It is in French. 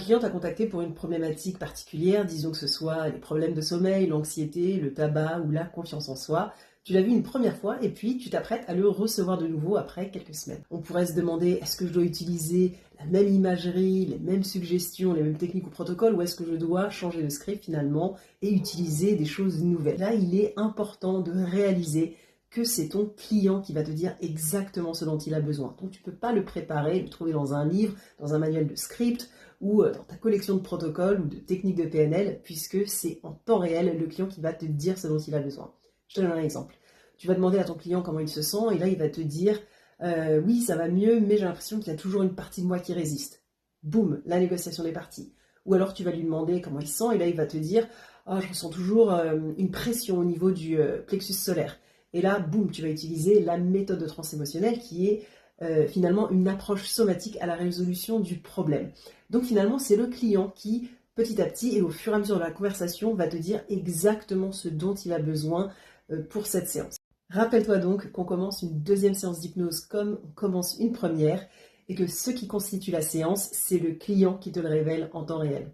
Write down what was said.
client t'a contacté pour une problématique particulière, disons que ce soit les problèmes de sommeil, l'anxiété, le tabac ou la confiance en soi. Tu l'as vu une première fois et puis tu t'apprêtes à le recevoir de nouveau après quelques semaines. On pourrait se demander, est-ce que je dois utiliser la même imagerie, les mêmes suggestions, les mêmes techniques ou protocoles, ou est-ce que je dois changer de script finalement et utiliser des choses nouvelles? Là, il est important de réaliser que c'est ton client qui va te dire exactement ce dont il a besoin. Donc tu ne peux pas le préparer, le trouver dans un livre, dans un manuel de script ou dans ta collection de protocoles ou de techniques de PNL, puisque c'est en temps réel le client qui va te dire ce dont il a besoin. Je te donne un exemple. Tu vas demander à ton client comment il se sent et là il va te dire oui ça va mieux mais j'ai l'impression qu'il y a toujours une partie de moi qui résiste. Boum, la négociation des parties. Ou alors tu vas lui demander comment il se sent et là il va te dire je ressens toujours une pression au niveau du plexus solaire. Et là, boum, tu vas utiliser la méthode de transe émotionnelle qui est finalement une approche somatique à la résolution du problème. Donc finalement, c'est le client qui, petit à petit et au fur et à mesure de la conversation, va te dire exactement ce dont il a besoin pour cette séance. Rappelle-toi donc qu'on commence une deuxième séance d'hypnose comme on commence une première et que ce qui constitue la séance, c'est le client qui te le révèle en temps réel.